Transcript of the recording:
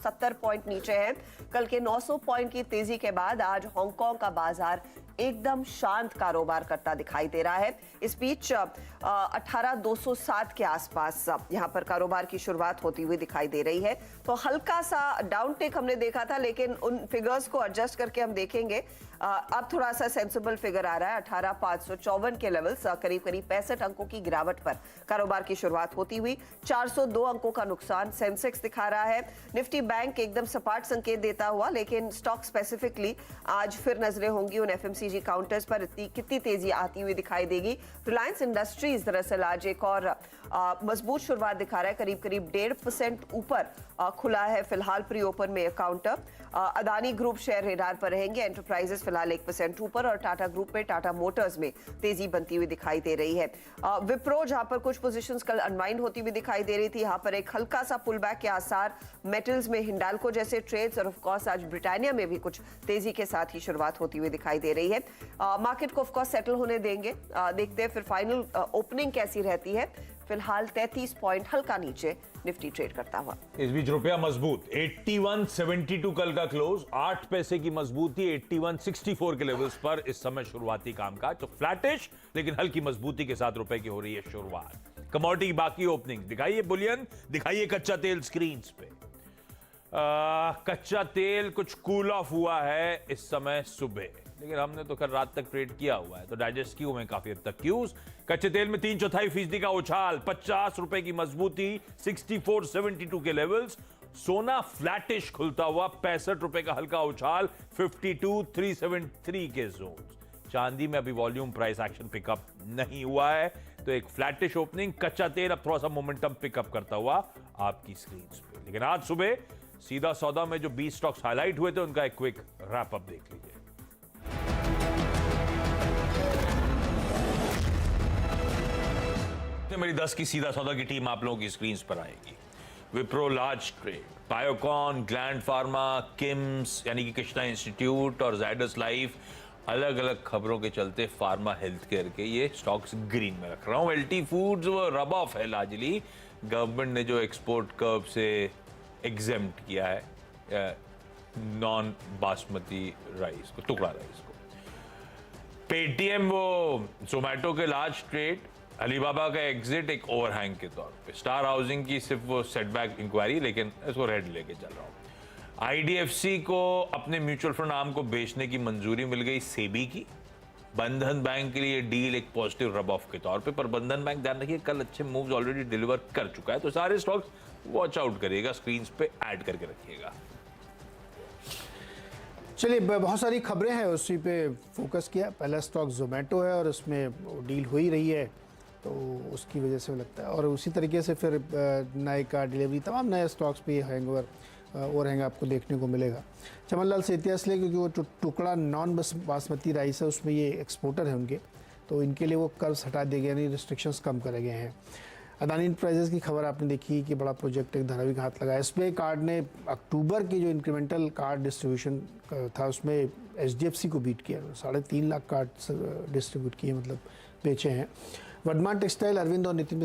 70 point नीचे है। कल के 900 पॉइंट की तेजी के बाद आज हांगकांग का बाजार एकदम शांत कारोबार करता दिखाई दे रहा है। इस बीच 18,207 के आसपास यहां पर कारोबार की शुरुआत होती हुई दिखाई दे रही है। तो हल्का सा डाउन टेक हमने देखा था, लेकिन उन फिगर्स को एडजस्ट करके हम देखेंगे अब थोड़ा सा सेंसिबल फिगर आ रहा है। 18,554 के लेवल्स, करीब करीब 65 अंकों की गिरावट पर कारोबार की शुरुआत होती हुई। 402 अंकों का नुकसान सेंसेक्स दिखा रहा है। निफ्टी बैंक एकदम सपाट संकेत देता हुआ, लेकिन स्टॉक स्पेसिफिकली आज फिर नजरें होंगी उन एफएमसीजी काउंटर्स पर कितनी तेजी आती हुई दिखाई देगी। रिलायंस इंडस्ट्रीज दरअसल आज एक और मजबूत शुरुआत दिखा रहा है, करीब करीब 1.5% ऊपर खुला है फिलहाल प्री ओपन में counter. Adani group share radar पर रहेंगे, एंटरप्राइजेस फिलहाल 1% ऊपर और टाटा ग्रुप में टाटा मोटर्स में तेजी बनती हुई दिखाई दे रही है। विप्रो जहां पर कुछ पोजीशंस कल अनवाइंड होती हुई दिखाई दे रही थी, यहां पर एक हल्का सा पुल बैक के आसार। मेटल्स में हिंडाल्को जैसे ट्रेड्स और ऑफ कोर्स आज ब्रिटानिया में भी कुछ तेजी के साथ ही शुरुआत होती हुई दिखाई दे रही है। मार्केट को ऑफ कोर्स सेटल होने देंगे, देखते हैं फिर फाइनल ओपनिंग कैसी रहती है। फिलहाल 33 पॉइंट हल्का नीचे निफ्टी ट्रेड करता हुआ। इस बीच रुपया मजबूत 81.72 कल का क्लोज, 8 पैसे की मजबूती 81.64 के लेवल्स पर इस समय शुरुआती कामकाज। तो फ्लैटिश लेकिन हल्की मजबूती के साथ रुपए की हो रही है शुरुआत। कमोडिटी की बाकी ओपनिंग दिखाइए, बुलियन दिखाइए, कच्चा तेल स्क्रीन पे। कच्चा तेल कुछ कूल ऑफ हुआ है इस समय सुबह, लेकिन हमने तो कल रात तक ट्रेड किया हुआ है, तो डाइजेस्ट क्यू में काफी हद तक क्यूज। कच्चे तेल में 3/4% का उछाल, 50 रुपए की मजबूती, 64.72 के लेवल्स। सोना फ्लैटिश खुलता हुआ, 65 रुपए का हल्का उछाल, 52,373 के जोन। चांदी में अभी वॉल्यूम प्राइस एक्शन पिकअप नहीं हुआ है, तो एक फ्लैटिश ओपनिंग। कच्चा तेल अब थोड़ा सा मोमेंटम पिकअप करता हुआ आपकी स्क्रीन पे। लेकिन आज सुबह सीधा सौदा में जो 20 स्टॉक्स हाईलाइट हुए थे, उनका एक क्विक रैप अप देख लीजिए। मेरी 10 की सीधा सौदा की टीम आप लोगों की स्क्रीन पर आएगी। Wipro large trade, Biocon, gland pharma, KIMS यानी कि कृष्णा इंस्टीट्यूट और जायडस लाइफ, अलग अलग खबरों के चलते फार्मा हेल्थ केयर के ये स्टॉक्स ग्रीन में रख रहा हूं। एलटी फूड्स वो रब ऑफ है लार्जली, गवर्नमेंट ने जो एक्सपोर्ट कर्व से एग्जेम्प्ट किया है नॉन बासमती राइस को, टुकड़ा राइस को। पेटीएम वो जोमेटो के लार्ज ट्रेड, अलीबाबा का एग्जिट एक ओवरहैंग के तौर पे, स्टार हाउसिंग की सिर्फ वो सेटबैक इंक्वायरी, लेकिन इसको रेड लेके चल रहा हूं। आईडीएफसी को अपने म्यूचुअल फंड आर्म को बेचने की मंजूरी मिल गई सेबी की। बंधन बैंक के लिए डील एक पॉजिटिव रब ऑफ के तौर पे, पर बंधन बैंक ध्यान रखिए कल अच्छे मूव्स ऑलरेडी डिलीवर कर चुका है, तो सारे स्टॉक्स वॉच आउट करिएगा, स्क्रीन पे ऐड करके रखिएगा। चलिए, बहुत सारी खबरें हैं, उसी पे फोकस किया। पहला स्टॉक जोमेटो है और उसमें डील हो ही रही है, तो उसकी वजह से लगता है। और उसी तरीके से फिर नायका, डिलीवरी, तमाम नए स्टॉक्स पे हैंगओवर ओवरहैंग आपको देखने को मिलेगा। चमन लाल सेठिया इसलिए क्योंकि वो टुकड़ा नॉन बासमती राइस है, उसमें ये एक्सपोर्टर है उनके, तो इनके लिए वो कर्व्स हटा दिए गए, यानी रिस्ट्रिक्शंस कम करे गए हैं। अदानी एंटरप्राइजेस की खबर आपने देखी कि बड़ा प्रोजेक्ट एक धारावी का हाथ लगाया। एसबीआई कार्ड ने अक्टूबर की जो इंक्रीमेंटल कार्ड डिस्ट्रीब्यूशन था उसमें एचडीएफसी को बीट किया, 3.5 लाख कार्ड डिस्ट्रीब्यूट किए, मतलब बेचे हैं। वर्धमान टेक्सटाइल, अरविंद और नितिन